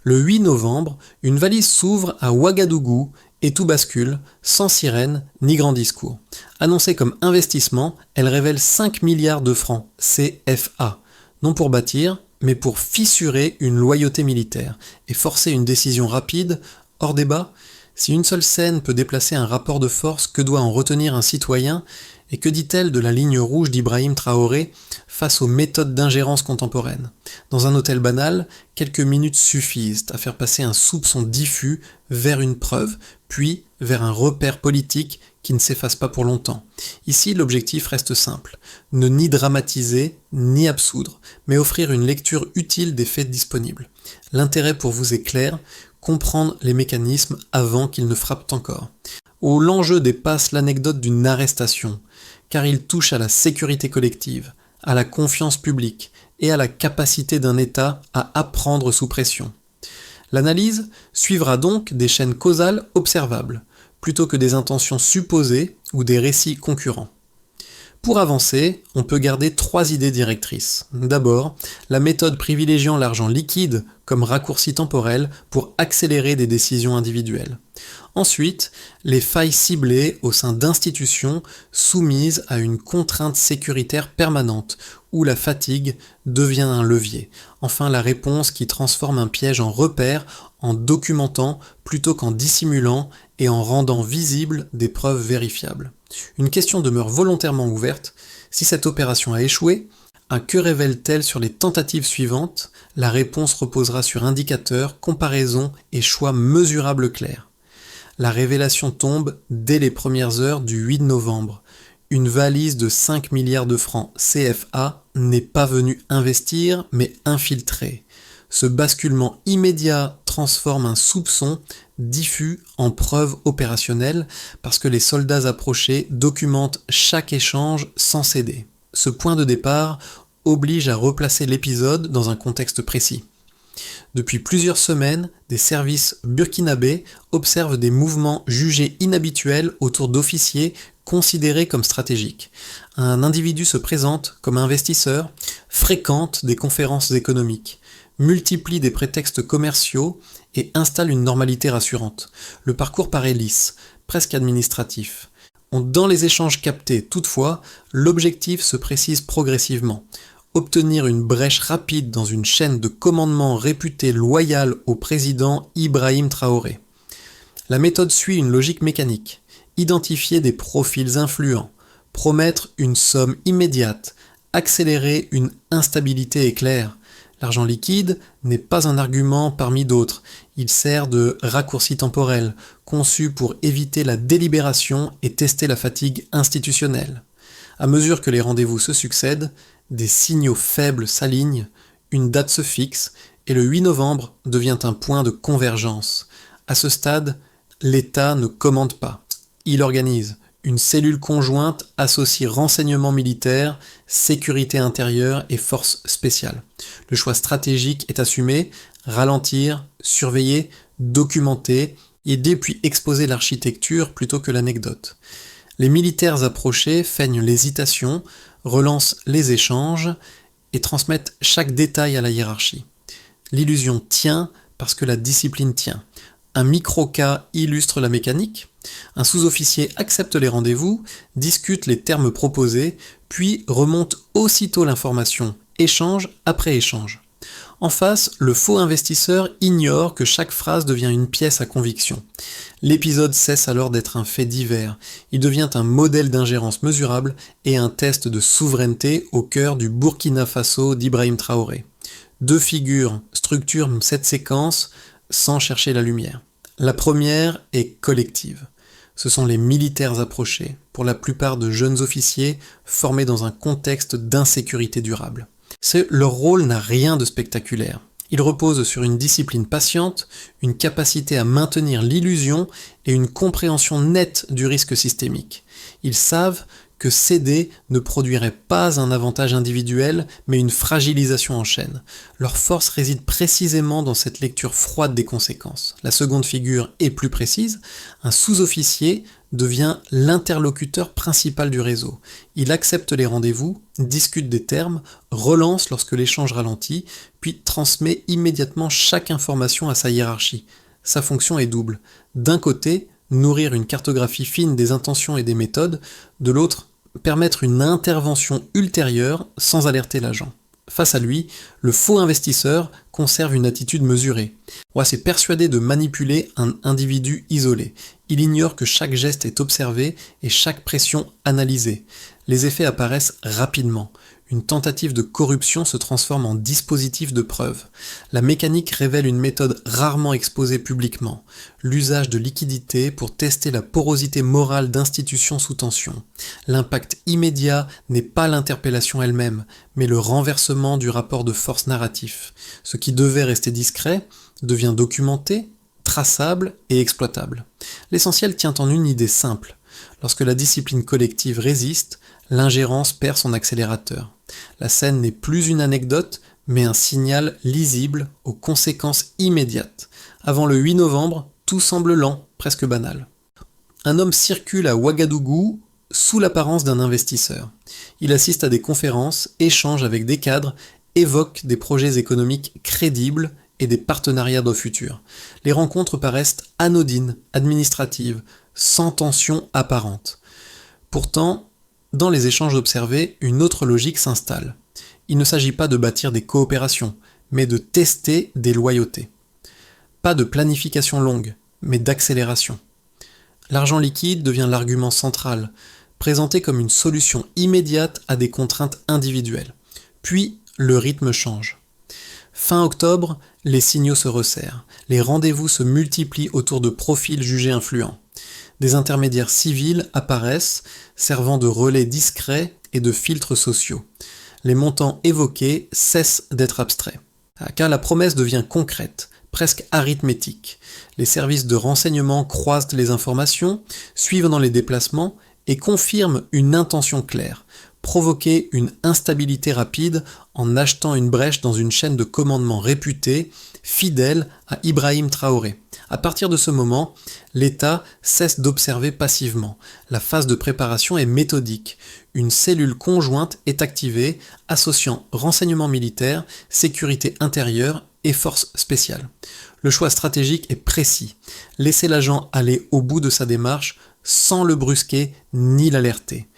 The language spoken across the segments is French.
Le 8 novembre, une valise s'ouvre à Ouagadougou et tout bascule, sans sirène ni grand discours. Annoncée comme investissement, elle révèle 5 milliards de francs CFA, non pour bâtir, mais pour fissurer une loyauté militaire et forcer une décision rapide, hors débat. Si une seule scène peut déplacer un rapport de force, que doit en retenir un citoyen? Et que dit-elle de la ligne rouge d'Ibrahim Traoré face aux méthodes d'ingérence contemporaines? Dans un hôtel banal, quelques minutes suffisent à faire passer un soupçon diffus vers une preuve, puis vers un repère politique qui ne s'efface pas pour longtemps. Ici, l'objectif reste simple, ne ni dramatiser, ni absoudre, mais offrir une lecture utile des faits disponibles. L'intérêt pour vous est clair, comprendre les mécanismes avant qu'ils ne frappent encore. L'enjeu dépasse l'anecdote d'une arrestation, car il touche à la sécurité collective, à la confiance publique et à la capacité d'un État à apprendre sous pression. L'analyse suivra donc des chaînes causales observables, plutôt que des intentions supposées ou des récits concurrents. Pour avancer, on peut garder 3 idées directrices. D'abord, la méthode privilégiant l'argent liquide comme raccourci temporel pour accélérer des décisions individuelles. Ensuite, les failles ciblées au sein d'institutions soumises à une contrainte sécuritaire permanente, où la fatigue devient un levier. Enfin, la réponse qui transforme un piège en repère en documentant plutôt qu'en dissimulant et en rendant visibles des preuves vérifiables. Une question demeure volontairement ouverte. Si cette opération a échoué, que révèle-t-elle sur les tentatives suivantes? La réponse reposera sur indicateurs, comparaisons et choix mesurables clairs. La révélation tombe dès les premières heures du 8 novembre. Une valise de 5 milliards de francs CFA n'est pas venue investir, mais infiltrer. Ce basculement immédiat transforme un soupçon diffus en preuve opérationnelle parce que les soldats approchés documentent chaque échange sans céder. Ce point de départ oblige à replacer l'épisode dans un contexte précis. Depuis plusieurs semaines, des services burkinabés observent des mouvements jugés inhabituels autour d'officiers considérés comme stratégiques. Un individu se présente comme investisseur, fréquente des conférences économiques, multiplie des prétextes commerciaux et installe une normalité rassurante. Le parcours paraît lisse, presque administratif. Dans les échanges captés, toutefois, l'objectif se précise progressivement. Obtenir une brèche rapide dans une chaîne de commandement réputée loyale au président Ibrahim Traoré. La méthode suit une logique mécanique. Identifier des profils influents, promettre une somme immédiate, accélérer une instabilité éclair. L'argent liquide n'est pas un argument parmi d'autres. Il sert de raccourci temporel, conçu pour éviter la délibération et tester la fatigue institutionnelle. À mesure que les rendez-vous se succèdent, des signaux faibles s'alignent, une date se fixe et le 8 novembre devient un point de convergence. À ce stade, l'État ne commande pas. Il organise. Une cellule conjointe associe renseignement militaire, sécurité intérieure et forces spéciales. Le choix stratégique est assumé, ralentir, surveiller, documenter, aider puis exposer l'architecture plutôt que l'anecdote. Les militaires approchés feignent l'hésitation, relancent les échanges et transmettent chaque détail à la hiérarchie. L'illusion tient parce que la discipline tient. Un micro-cas illustre la mécanique. Un sous-officier accepte les rendez-vous, discute les termes proposés, puis remonte aussitôt l'information, échange après échange. En face, le faux investisseur ignore que chaque phrase devient une pièce à conviction. L'épisode cesse alors d'être un fait divers. Il devient un modèle d'ingérence mesurable et un test de souveraineté au cœur du Burkina Faso d'Ibrahim Traoré. 2 figures structurent cette séquence sans chercher la lumière. La première est collective. Ce sont les militaires approchés, pour la plupart de jeunes officiers formés dans un contexte d'insécurité durable. Leur rôle n'a rien de spectaculaire. Il repose sur une discipline patiente, une capacité à maintenir l'illusion et une compréhension nette du risque systémique. Ils savent que céder ne produirait pas un avantage individuel, mais une fragilisation en chaîne. Leur force réside précisément dans cette lecture froide des conséquences. La seconde figure est plus précise. Un sous-officier devient l'interlocuteur principal du réseau. Il accepte les rendez-vous, discute des termes, relance lorsque l'échange ralentit, puis transmet immédiatement chaque information à sa hiérarchie. Sa fonction est double. D'un côté, nourrir une cartographie fine des intentions et des méthodes, de l'autre, permettre une intervention ultérieure sans alerter l'agent. Face à lui, le faux investisseur conserve une attitude mesurée. Roy est persuadé de manipuler un individu isolé. Il ignore que chaque geste est observé et chaque pression analysée. Les effets apparaissent rapidement. Une tentative de corruption se transforme en dispositif de preuve. La mécanique révèle une méthode rarement exposée publiquement, l'usage de liquidités pour tester la porosité morale d'institutions sous tension. L'impact immédiat n'est pas l'interpellation elle-même, mais le renversement du rapport de force narratif. Ce qui devait rester discret devient documenté, traçable et exploitable. L'essentiel tient en une idée simple. Lorsque la discipline collective résiste, l'ingérence perd son accélérateur. La scène n'est plus une anecdote, mais un signal lisible aux conséquences immédiates. Avant le 8 novembre, tout semble lent, presque banal. Un homme circule à Ouagadougou sous l'apparence d'un investisseur. Il assiste à des conférences, échange avec des cadres, évoque des projets économiques crédibles et des partenariats de futur. Les rencontres paraissent anodines, administratives, sans tension apparente. Pourtant, dans les échanges observés, une autre logique s'installe. Il ne s'agit pas de bâtir des coopérations, mais de tester des loyautés. Pas de planification longue, mais d'accélération. L'argent liquide devient l'argument central, présenté comme une solution immédiate à des contraintes individuelles. Puis, le rythme change. Fin octobre, les signaux se resserrent. Les rendez-vous se multiplient autour de profils jugés influents. Des intermédiaires civils apparaissent, servant de relais discrets et de filtres sociaux. Les montants évoqués cessent d'être abstraits, car la promesse devient concrète, presque arithmétique. Les services de renseignement croisent les informations, suivent dans les déplacements et confirment une intention claire, provoquer une instabilité rapide en achetant une brèche dans une chaîne de commandement réputée, fidèle à Ibrahim Traoré. À partir de ce moment, l'État cesse d'observer passivement. La phase de préparation est méthodique. Une cellule conjointe est activée, associant renseignement militaire, sécurité intérieure et forces spéciales. Le choix stratégique est précis. Laisser l'agent aller au bout de sa démarche sans le brusquer ni l'alerter.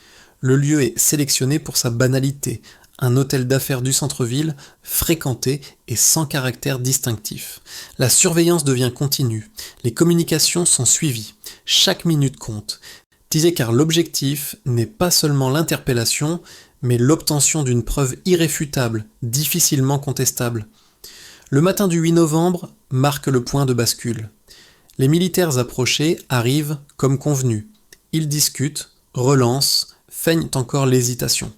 Le lieu est sélectionné pour sa banalité, un hôtel d'affaires du centre-ville, fréquenté et sans caractère distinctif. La surveillance devient continue, les communications sont suivies, chaque minute compte. Disait car l'objectif n'est pas seulement l'interpellation, mais l'obtention d'une preuve irréfutable, difficilement contestable. Le matin du 8 novembre marque le point de bascule. Les militaires approchés arrivent comme convenu. Ils discutent, relancent, feignent encore l'hésitation.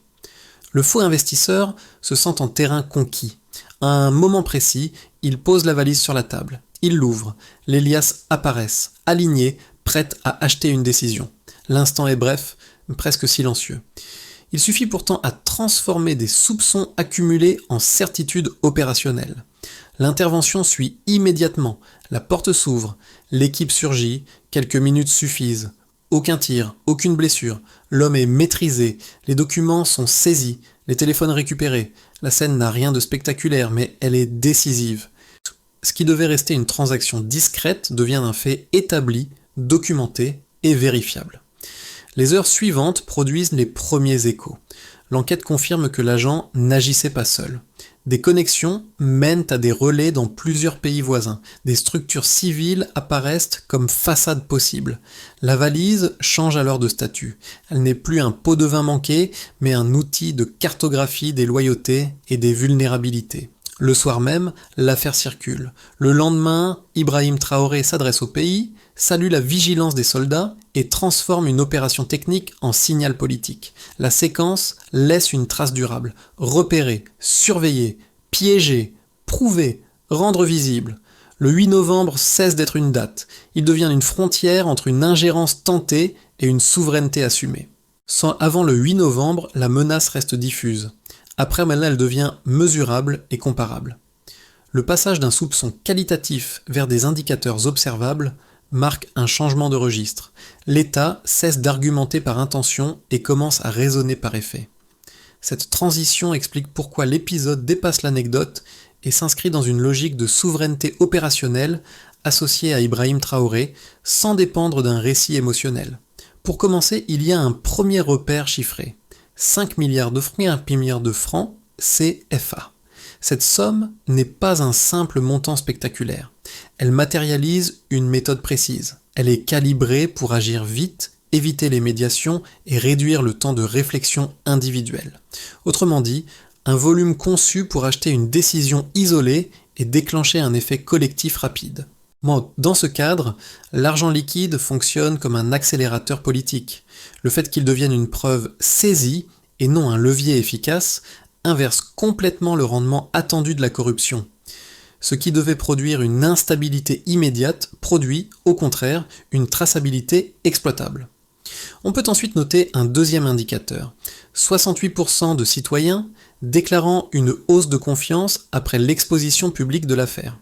Le faux investisseur se sent en terrain conquis. À un moment précis, il pose la valise sur la table. Il l'ouvre. Les liasses apparaissent, alignées, prêtes à acheter une décision. L'instant est bref, presque silencieux. Il suffit pourtant à transformer des soupçons accumulés en certitudes opérationnelles. L'intervention suit immédiatement. La porte s'ouvre. L'équipe surgit. Quelques minutes suffisent. Aucun tir, aucune blessure. L'homme est maîtrisé. Les documents sont saisis. Les téléphones récupérés. La scène n'a rien de spectaculaire, mais elle est décisive. Ce qui devait rester une transaction discrète devient un fait établi, documenté et vérifiable. Les heures suivantes produisent les premiers échos. L'enquête confirme que l'agent n'agissait pas seul. Des connexions mènent à des relais dans plusieurs pays voisins. Des structures civiles apparaissent comme façades possibles. La valise change alors de statut. Elle n'est plus un pot de vin manqué, mais un outil de cartographie des loyautés et des vulnérabilités. Le soir même, l'affaire circule. Le lendemain, Ibrahim Traoré s'adresse au pays, salue la vigilance des soldats et transforme une opération technique en signal politique. La séquence laisse une trace durable. Repérer, surveiller, piéger, prouver, rendre visible. Le 8 novembre cesse d'être une date. Il devient une frontière entre une ingérence tentée et une souveraineté assumée. Avant le 8 novembre, la menace reste diffuse. Après, maintenant, elle devient mesurable et comparable. Le passage d'un soupçon qualitatif vers des indicateurs observables marque un changement de registre. L'État cesse d'argumenter par intention et commence à raisonner par effet. Cette transition explique pourquoi l'épisode dépasse l'anecdote et s'inscrit dans une logique de souveraineté opérationnelle associée à Ibrahim Traoré, sans dépendre d'un récit émotionnel. Pour commencer, il y a un premier repère chiffré. 5 milliards de francs et 1 milliard de francs CFA. Cette somme n'est pas un simple montant spectaculaire. Elle matérialise une méthode précise. Elle est calibrée pour agir vite, éviter les médiations et réduire le temps de réflexion individuelle. Autrement dit, un volume conçu pour acheter une décision isolée et déclencher un effet collectif rapide. Dans ce cadre, l'argent liquide fonctionne comme un accélérateur politique. Le fait qu'il devienne une preuve saisie et non un levier efficace inverse complètement le rendement attendu de la corruption. Ce qui devait produire une instabilité immédiate produit, au contraire, une traçabilité exploitable. On peut ensuite noter un deuxième indicateur. 68% de citoyens déclarant une hausse de confiance après l'exposition publique de l'affaire.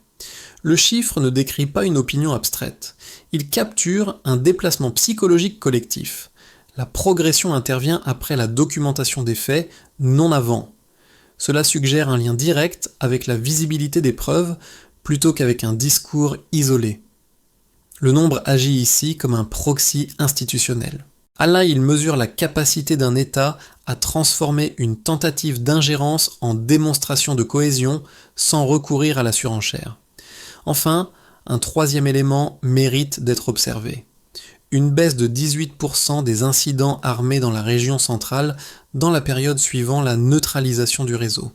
Le chiffre ne décrit pas une opinion abstraite. Il capture un déplacement psychologique collectif. La progression intervient après la documentation des faits, non avant. Cela suggère un lien direct avec la visibilité des preuves plutôt qu'avec un discours isolé. Le nombre agit ici comme un proxy institutionnel. À là, il mesure la capacité d'un État à transformer une tentative d'ingérence en démonstration de cohésion sans recourir à la surenchère. Enfin, un troisième élément mérite d'être observé. Une baisse de 18% des incidents armés dans la région centrale dans la période suivant la neutralisation du réseau.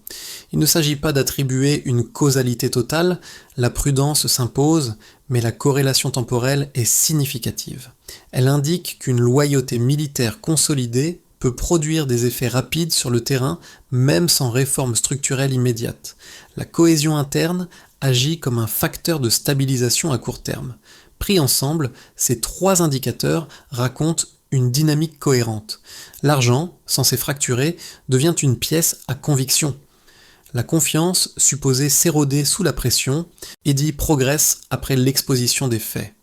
Il ne s'agit pas d'attribuer une causalité totale, la prudence s'impose, mais la corrélation temporelle est significative. Elle indique qu'une loyauté militaire consolidée peut produire des effets rapides sur le terrain, même sans réforme structurelle immédiate. La cohésion interne agit comme un facteur de stabilisation à court terme. Pris ensemble, ces trois indicateurs racontent une dynamique cohérente. L'argent, censé fracturer, devient une pièce à conviction. La confiance, supposée s'éroder sous la pression, progresse après l'exposition des faits.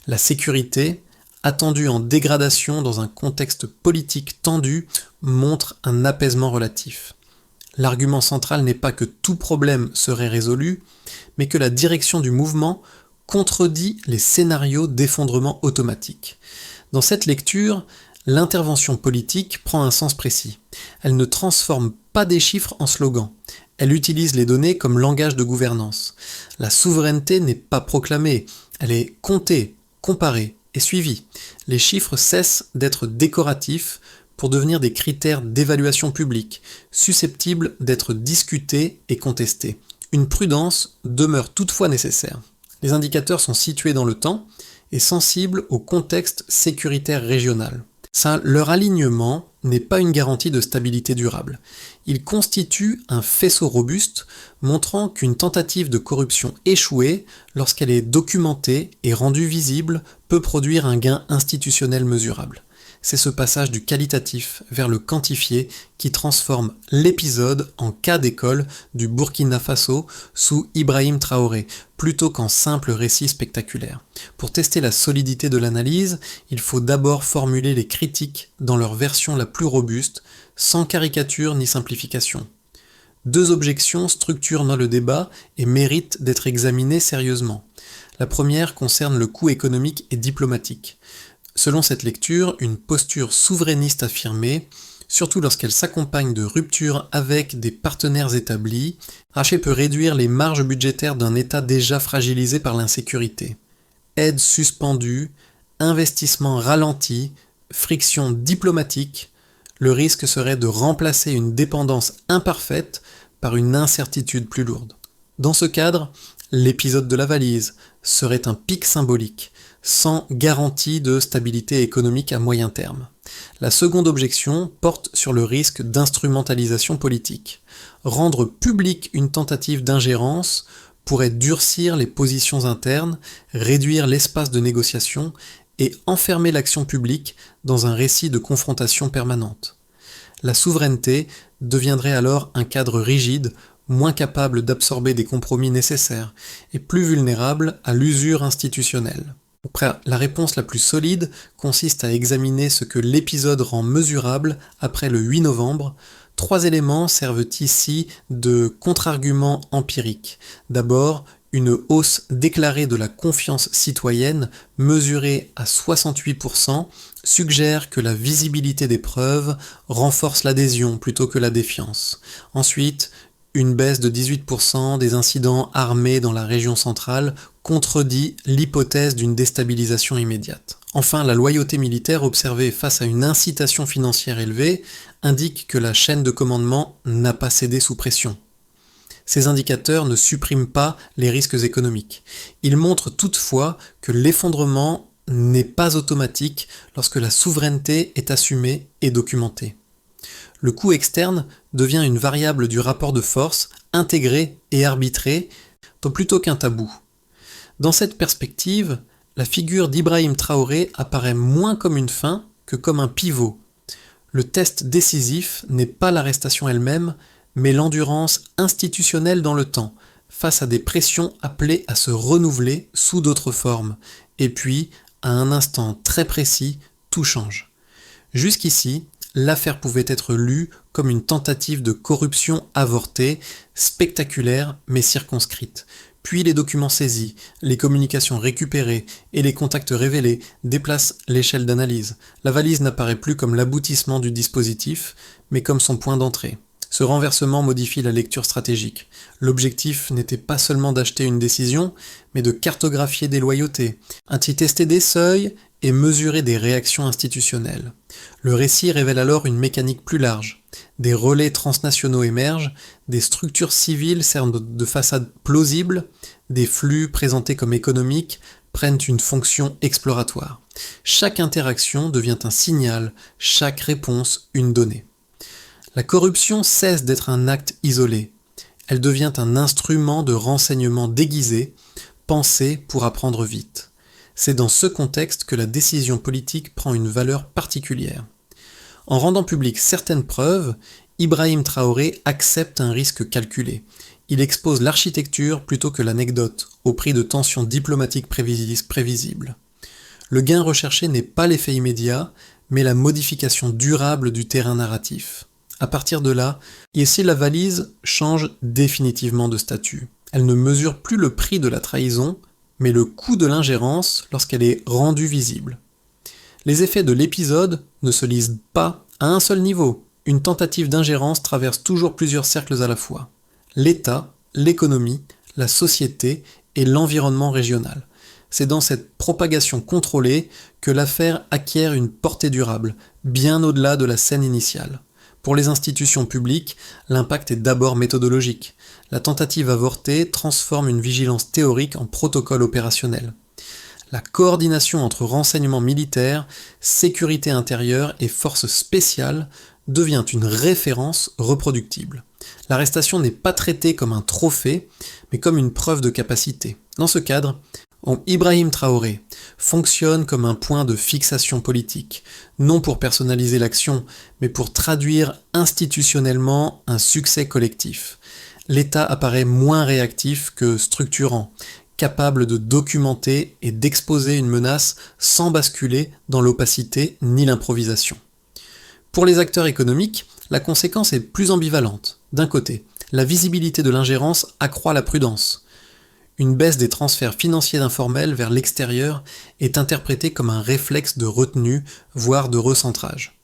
La sécurité, attendue en dégradation dans un contexte politique tendu, montre un apaisement relatif. L'argument central n'est pas que tout problème serait résolu, mais que la direction du mouvement contredit les scénarios d'effondrement automatique. Dans cette lecture, l'intervention politique prend un sens précis. Elle ne transforme pas des chiffres en slogans. Elle utilise les données comme langage de gouvernance. La souveraineté n'est pas proclamée, elle est comptée, comparée et suivie. Les chiffres cessent d'être décoratifs pour devenir des critères d'évaluation publique, susceptibles d'être discutés et contestés. Une prudence demeure toutefois nécessaire. Les indicateurs sont situés dans le temps et sensibles au contexte sécuritaire régional. Leur alignement n'est pas une garantie de stabilité durable. Il constitue un faisceau robuste montrant qu'une tentative de corruption échouée, lorsqu'elle est documentée et rendue visible, peut produire un gain institutionnel mesurable. C'est ce passage du qualitatif vers le quantifié qui transforme l'épisode en cas d'école du Burkina Faso sous Ibrahim Traoré, plutôt qu'en simple récit spectaculaire. Pour tester la solidité de l'analyse, il faut d'abord formuler les critiques dans leur version la plus robuste, sans caricature ni simplification. Deux objections structurent le débat et méritent d'être examinées sérieusement. La première concerne le coût économique et diplomatique. Selon cette lecture, une posture souverainiste affirmée, surtout lorsqu'elle s'accompagne de ruptures avec des partenaires établis, peut réduire les marges budgétaires d'un État déjà fragilisé par l'insécurité. Aide suspendue, investissement ralenti, friction diplomatique, le risque serait de remplacer une dépendance imparfaite par une incertitude plus lourde. Dans ce cadre, l'épisode de la valise serait un pic symbolique, sans garantie de stabilité économique à moyen terme. La seconde objection porte sur le risque d'instrumentalisation politique. Rendre publique une tentative d'ingérence pourrait durcir les positions internes, réduire l'espace de négociation et enfermer l'action publique dans un récit de confrontation permanente. La souveraineté deviendrait alors un cadre rigide, moins capable d'absorber des compromis nécessaires et plus vulnérable à l'usure institutionnelle. La réponse la plus solide consiste à examiner ce que l'épisode rend mesurable après le 8 novembre. 3 éléments servent ici de contre-argument empirique. D'abord, une hausse déclarée de la confiance citoyenne, mesurée à 68%, suggère que la visibilité des preuves renforce l'adhésion plutôt que la défiance. Ensuite, une baisse de 18% des incidents armés dans la région centrale contredit l'hypothèse d'une déstabilisation immédiate. Enfin, la loyauté militaire observée face à une incitation financière élevée indique que la chaîne de commandement n'a pas cédé sous pression. Ces indicateurs ne suppriment pas les risques économiques. Ils montrent toutefois que l'effondrement n'est pas automatique lorsque la souveraineté est assumée et documentée. Le coût externe devient une variable du rapport de force, intégrée et arbitrée, plutôt qu'un tabou. Dans cette perspective, la figure d'Ibrahim Traoré apparaît moins comme une fin que comme un pivot. Le test décisif n'est pas l'arrestation elle-même, mais l'endurance institutionnelle dans le temps, face à des pressions appelées à se renouveler sous d'autres formes. Et puis, à un instant très précis, tout change. Jusqu'ici, l'affaire pouvait être lue comme une tentative de corruption avortée, spectaculaire mais circonscrite. Puis les documents saisis, les communications récupérées et les contacts révélés déplacent l'échelle d'analyse. La valise n'apparaît plus comme l'aboutissement du dispositif, mais comme son point d'entrée. Ce renversement modifie la lecture stratégique. L'objectif n'était pas seulement d'acheter une décision, mais de cartographier des loyautés, ainsi tester des seuils et mesurer des réactions institutionnelles. Le récit révèle alors une mécanique plus large. Des relais transnationaux émergent, des structures civiles servent de façade plausible, des flux présentés comme économiques prennent une fonction exploratoire. Chaque interaction devient un signal, chaque réponse une donnée. La corruption cesse d'être un acte isolé. Elle devient un instrument de renseignement déguisé, pensé pour apprendre vite. C'est dans ce contexte que la décision politique prend une valeur particulière. En rendant publiques certaines preuves, Ibrahim Traoré accepte un risque calculé. Il expose l'architecture plutôt que l'anecdote, au prix de tensions diplomatiques prévisibles. Le gain recherché n'est pas l'effet immédiat, mais la modification durable du terrain narratif. À partir de là, ici la valise change définitivement de statut. Elle ne mesure plus le prix de la trahison, mais le coût de l'ingérence lorsqu'elle est rendue visible. Les effets de l'épisode ne se lisent pas à un seul niveau. Une tentative d'ingérence traverse toujours plusieurs cercles à la fois. L'État, l'économie, la société et l'environnement régional. C'est dans cette propagation contrôlée que l'affaire acquiert une portée durable, bien au-delà de la scène initiale. Pour les institutions publiques, l'impact est d'abord méthodologique. La tentative avortée transforme une vigilance théorique en protocole opérationnel. La coordination entre renseignements militaires, sécurité intérieure et forces spéciales devient une référence reproductible. L'arrestation n'est pas traitée comme un trophée, mais comme une preuve de capacité. Dans ce cadre, Ibrahim Traoré fonctionne comme un point de fixation politique, non pour personnaliser l'action, mais pour traduire institutionnellement un succès collectif. L'État apparaît moins réactif que structurant, capable de documenter et d'exposer une menace sans basculer dans l'opacité ni l'improvisation. Pour les acteurs économiques, la conséquence est plus ambivalente. D'un côté, la visibilité de l'ingérence accroît la prudence. Une baisse des transferts financiers informels vers l'extérieur est interprétée comme un réflexe de retenue, voire de recentrage.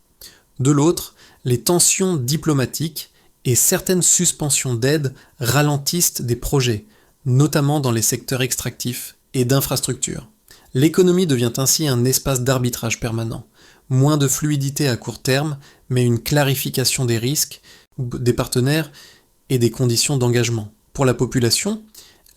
De l'autre, les tensions diplomatiques et certaines suspensions d'aide ralentissent des projets, notamment dans les secteurs extractifs et d'infrastructures. L'économie devient ainsi un espace d'arbitrage permanent. Moins de fluidité à court terme, mais une clarification des risques, des partenaires et des conditions d'engagement. Pour la population,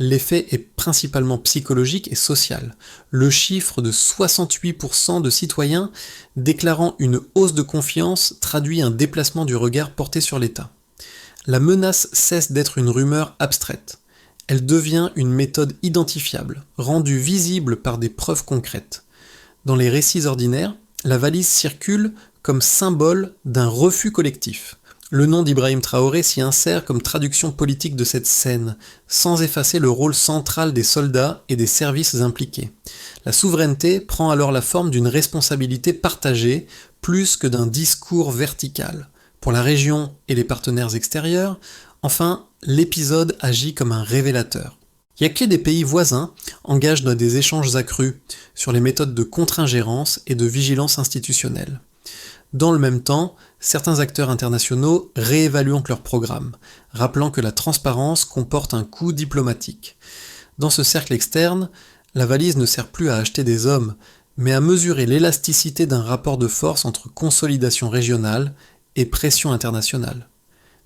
l'effet est principalement psychologique et social. Le chiffre de 68% de citoyens déclarant une hausse de confiance traduit un déplacement du regard porté sur l'État. La menace cesse d'être une rumeur abstraite. Elle devient une méthode identifiable, rendue visible par des preuves concrètes. Dans les récits ordinaires, la valise circule comme symbole d'un refus collectif. Le nom d'Ibrahim Traoré s'y insère comme traduction politique de cette scène, sans effacer le rôle central des soldats et des services impliqués. La souveraineté prend alors la forme d'une responsabilité partagée, plus que d'un discours vertical. Pour la région et les partenaires extérieurs, enfin, l'épisode agit comme un révélateur. Yaké des pays voisins engagent des échanges accrus sur les méthodes de contre-ingérence et de vigilance institutionnelle. Dans le même temps, certains acteurs internationaux réévaluent leur programme, rappelant que la transparence comporte un coût diplomatique. Dans ce cercle externe, la valise ne sert plus à acheter des hommes, mais à mesurer l'élasticité d'un rapport de force entre consolidation régionale et pression internationale.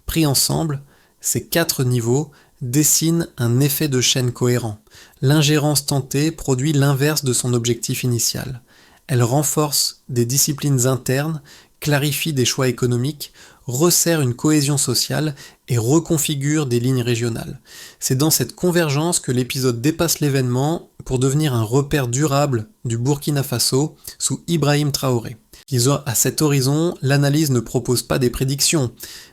Pris ensemble, ces 4 niveaux dessinent un effet de chaîne cohérent. L'ingérence tentée produit l'inverse de son objectif initial. Elle renforce des disciplines internes, clarifie des choix économiques, resserre une cohésion sociale et reconfigure des lignes régionales. C'est dans cette convergence que l'épisode dépasse l'événement pour devenir un repère durable du Burkina Faso sous Ibrahim Traoré. À cet horizon, l'analyse ne propose pas des prédictions,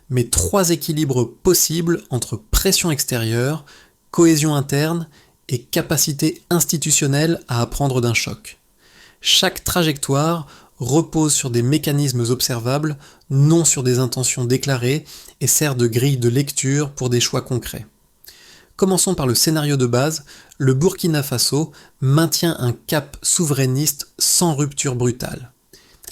mais 3 équilibres possibles entre pression extérieure, cohésion interne et capacité institutionnelle à apprendre d'un choc. Chaque trajectoire repose sur des mécanismes observables, non sur des intentions déclarées, et sert de grille de lecture pour des choix concrets. Commençons par le scénario de base. Le Burkina Faso maintient un cap souverainiste sans rupture brutale.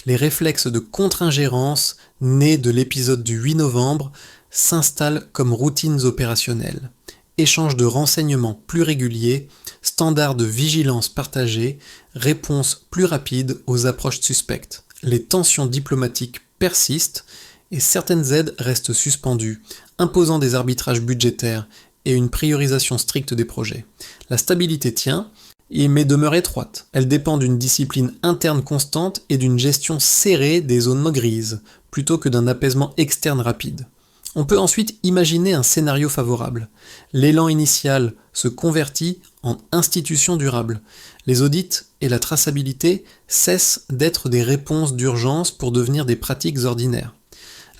Les réflexes de contre-ingérence nés de l'épisode du 8 novembre s'installent comme routines opérationnelles. Échange de renseignements plus réguliers, standards de vigilance partagés, réponses plus rapides aux approches suspectes. Les tensions diplomatiques persistent et certaines aides restent suspendues, imposant des arbitrages budgétaires et une priorisation stricte des projets. La stabilité tient, mais demeure étroite. Elle dépend d'une discipline interne constante et d'une gestion serrée des zones grises, plutôt que d'un apaisement externe rapide. On peut ensuite imaginer un scénario favorable. L'élan initial se convertit en institution durable. Les audits et la traçabilité cessent d'être des réponses d'urgence pour devenir des pratiques ordinaires.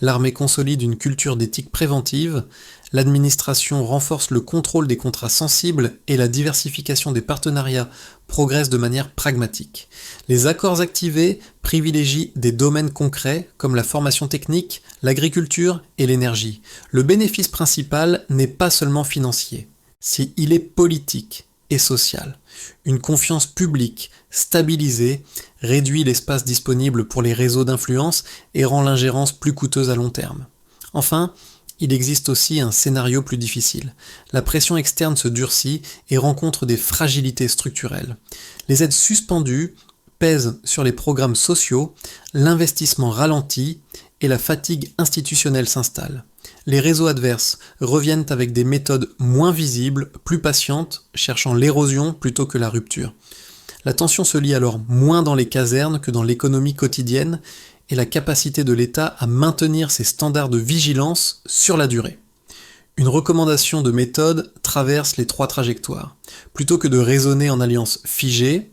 L'armée consolide une culture d'éthique préventive, l'administration renforce le contrôle des contrats sensibles et la diversification des partenariats progresse de manière pragmatique. Les accords activés privilégient des domaines concrets comme la formation technique, l'agriculture et l'énergie. Le bénéfice principal n'est pas seulement financier, il est politique et social. Une confiance publique stabilisée réduit l'espace disponible pour les réseaux d'influence et rend l'ingérence plus coûteuse à long terme. Enfin, il existe aussi un scénario plus difficile. La pression externe se durcit et rencontre des fragilités structurelles. Les aides suspendues pèsent sur les programmes sociaux, l'investissement ralentit et la fatigue institutionnelle s'installe. Les réseaux adverses reviennent avec des méthodes moins visibles, plus patientes, cherchant l'érosion plutôt que la rupture. La tension se lie alors moins dans les casernes que dans l'économie quotidienne et la capacité de l'État à maintenir ses standards de vigilance sur la durée. Une recommandation de méthode traverse les 3 trajectoires. Plutôt que de raisonner en alliance figée,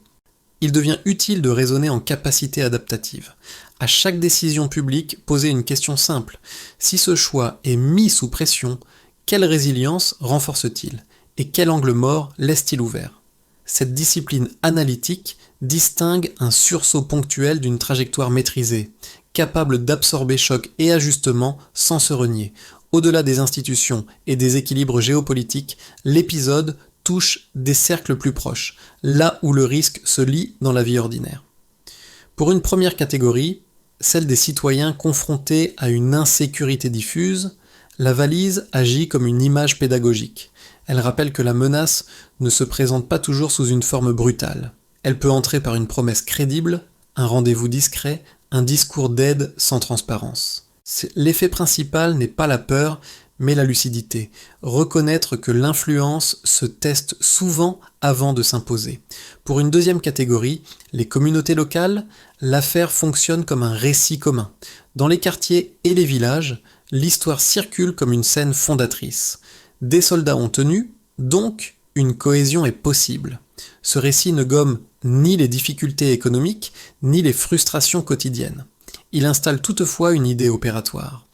il devient utile de raisonner en capacité adaptative. À chaque décision publique, posez une question simple. Si ce choix est mis sous pression, quelle résilience renforce-t-il? Et quel angle mort laisse-t-il ouvert? Cette discipline analytique distingue un sursaut ponctuel d'une trajectoire maîtrisée, capable d'absorber chocs et ajustements sans se renier. Au-delà des institutions et des équilibres géopolitiques, l'épisode touche des cercles plus proches, là où le risque se lie dans la vie ordinaire. Pour une première catégorie, celle des citoyens confrontés à une insécurité diffuse, la valise agit comme une image pédagogique. Elle rappelle que la menace ne se présente pas toujours sous une forme brutale. Elle peut entrer par une promesse crédible, un rendez-vous discret, un discours d'aide sans transparence. L'effet principal n'est pas la peur, mais la lucidité. Reconnaître que l'influence se teste souvent avant de s'imposer. Pour une deuxième catégorie, les communautés locales, l'affaire fonctionne comme un récit commun. Dans les quartiers et les villages, l'histoire circule comme une scène fondatrice. Des soldats ont tenu, donc une cohésion est possible. Ce récit ne gomme ni les difficultés économiques, ni les frustrations quotidiennes. Il installe toutefois une idée opératoire.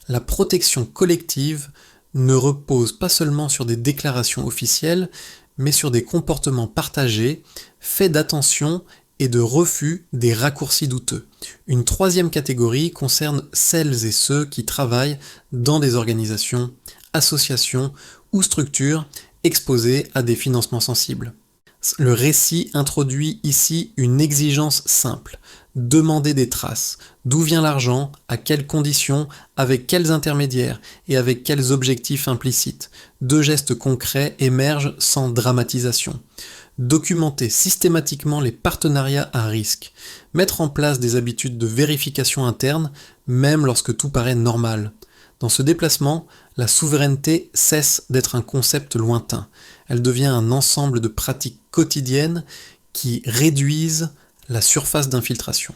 La protection collective ne repose pas seulement sur des déclarations officielles, mais sur des comportements partagés, faits d'attention et de refus des raccourcis douteux. Une troisième catégorie concerne celles et ceux qui travaillent dans des organisations, associations ou structures exposées à des financements sensibles. Le récit introduit ici une exigence simple: demander des traces. D'où vient l'argent, à quelles conditions, avec quels intermédiaires et avec quels objectifs implicites. Deux gestes concrets émergent sans dramatisation. Documenter systématiquement les partenariats à risque. Mettre en place des habitudes de vérification interne, même lorsque tout paraît normal. Dans ce déplacement, la souveraineté cesse d'être un concept lointain. Elle devient un ensemble de pratiques quotidiennes qui réduisent la surface d'infiltration.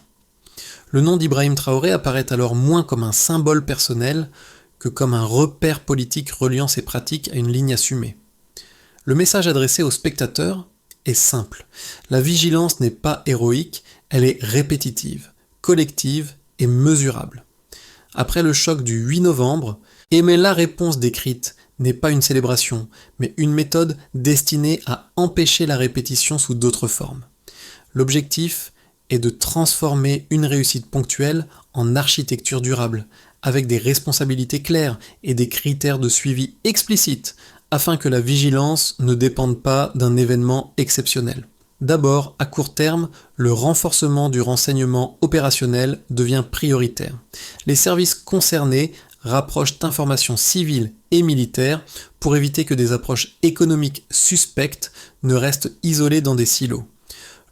Le nom d'Ibrahim Traoré apparaît alors moins comme un symbole personnel que comme un repère politique reliant ses pratiques à une ligne assumée. Le message adressé aux spectateurs est simple. La vigilance n'est pas héroïque, elle est répétitive, collective et mesurable. Après le choc du 8 novembre, aimer la réponse décrite n'est pas une célébration, mais une méthode destinée à empêcher la répétition sous d'autres formes. L'objectif est de transformer une réussite ponctuelle en architecture durable, avec des responsabilités claires et des critères de suivi explicites, afin que la vigilance ne dépende pas d'un événement exceptionnel. D'abord, à court terme, le renforcement du renseignement opérationnel devient prioritaire. Les services concernés rapprochent informations civiles et militaires pour éviter que des approches économiques suspectes ne restent isolées dans des silos.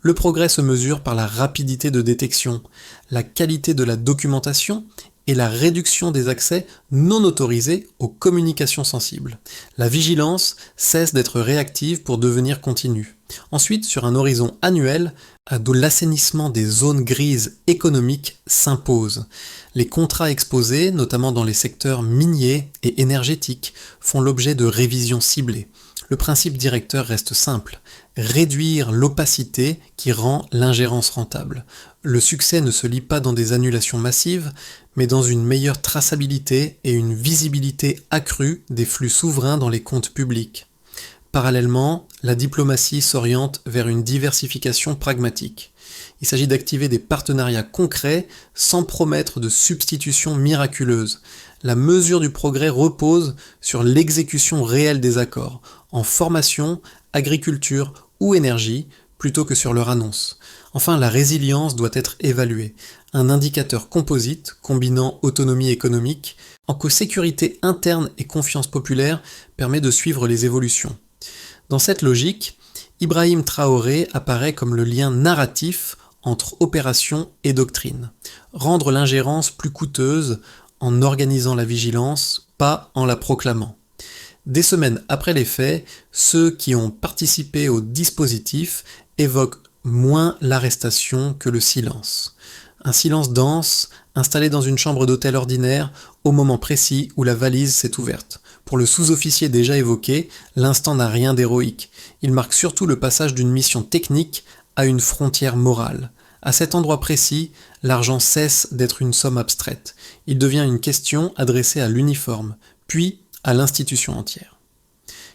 Le progrès se mesure par la rapidité de détection, la qualité de la documentation et la réduction des accès non autorisés aux communications sensibles. La vigilance cesse d'être réactive pour devenir continue. Ensuite, sur un horizon annuel, l'assainissement des zones grises économiques s'impose. Les contrats exposés, notamment dans les secteurs miniers et énergétiques, font l'objet de révisions ciblées. Le principe directeur reste simple: réduire l'opacité qui rend l'ingérence rentable. Le succès ne se lie pas dans des annulations massives, mais dans une meilleure traçabilité et une visibilité accrue des flux souverains dans les comptes publics. Parallèlement, la diplomatie s'oriente vers une diversification pragmatique. Il s'agit d'activer des partenariats concrets sans promettre de substitution miraculeuse. La mesure du progrès repose sur l'exécution réelle des accords, en formation, agriculture ou énergie, plutôt que sur leur annonce. Enfin, la résilience doit être évaluée, un indicateur composite combinant autonomie économique, en que sécurité interne et confiance populaire permet de suivre les évolutions. Dans cette logique, Ibrahim Traoré apparaît comme le lien narratif entre opération et doctrine. Rendre l'ingérence plus coûteuse en organisant la vigilance, pas en la proclamant. Des semaines après les faits, ceux qui ont participé au dispositif évoquent moins l'arrestation que le silence. Un silence dense, installé dans une chambre d'hôtel ordinaire, au moment précis où la valise s'est ouverte. Pour le sous-officier déjà évoqué, l'instant n'a rien d'héroïque. Il marque surtout le passage d'une mission technique à une frontière morale. À cet endroit précis, l'argent cesse d'être une somme abstraite. Il devient une question adressée à l'uniforme, puis à l'institution entière.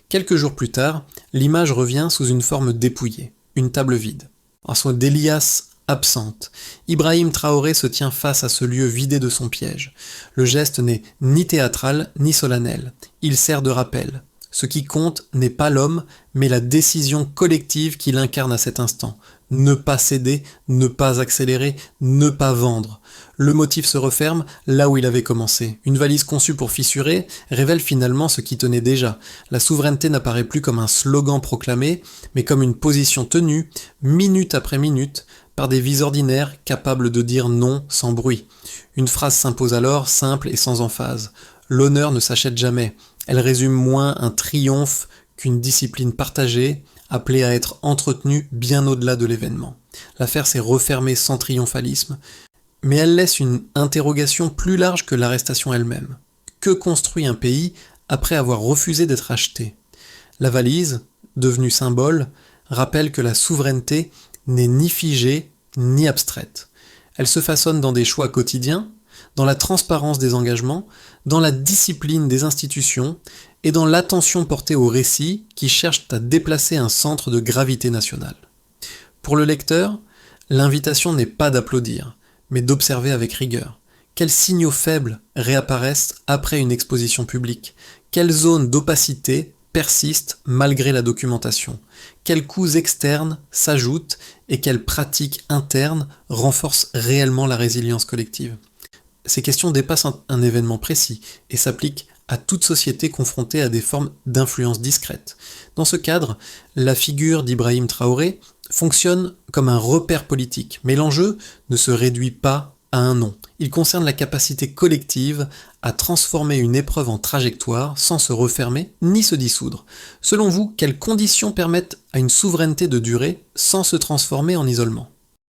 Quelques jours plus tard, l'image revient sous une forme dépouillée, une table vide. Son déliasse absente, Ibrahim Traoré se tient face à ce lieu vidé de son piège. Le geste n'est ni théâtral ni solennel. Il sert de rappel. Ce qui compte n'est pas l'homme, mais la décision collective qu'il incarne à cet instant. Ne pas céder, ne pas accélérer, ne pas vendre. Le motif se referme là où il avait commencé. Une valise conçue pour fissurer révèle finalement ce qui tenait déjà. La souveraineté n'apparaît plus comme un slogan proclamé, mais comme une position tenue, minute après minute, par des vies ordinaires capables de dire non sans bruit. Une phrase s'impose alors, simple et sans emphase. L'honneur ne s'achète jamais. Elle résume moins un triomphe qu'une discipline partagée, appelée à être entretenue bien au-delà de l'événement. L'affaire s'est refermée sans triomphalisme, mais elle laisse une interrogation plus large que l'arrestation elle-même. Que construit un pays après avoir refusé d'être acheté ? La valise, devenue symbole, rappelle que la souveraineté n'est ni figée ni abstraite. Elle se façonne dans des choix quotidiens, dans la transparence des engagements, dans la discipline des institutions et dans l'attention portée aux récits qui cherchent à déplacer un centre de gravité nationale. Pour le lecteur, l'invitation n'est pas d'applaudir, mais d'observer avec rigueur. Quels signaux faibles réapparaissent après une exposition publique? Quelles zones d'opacité persistent malgré la documentation? Quels coûts externes s'ajoutent et quelles pratiques internes renforcent réellement la résilience collective? Ces questions dépassent un événement précis et s'appliquent à toute société confrontée à des formes d'influence discrètes. Dans ce cadre, la figure d'Ibrahim Traoré fonctionne comme un repère politique, mais l'enjeu ne se réduit pas à un nom. Il concerne la capacité collective à transformer une épreuve en trajectoire sans se refermer ni se dissoudre. Selon vous, quelles conditions permettent à une souveraineté de durer sans se transformer en isolement ?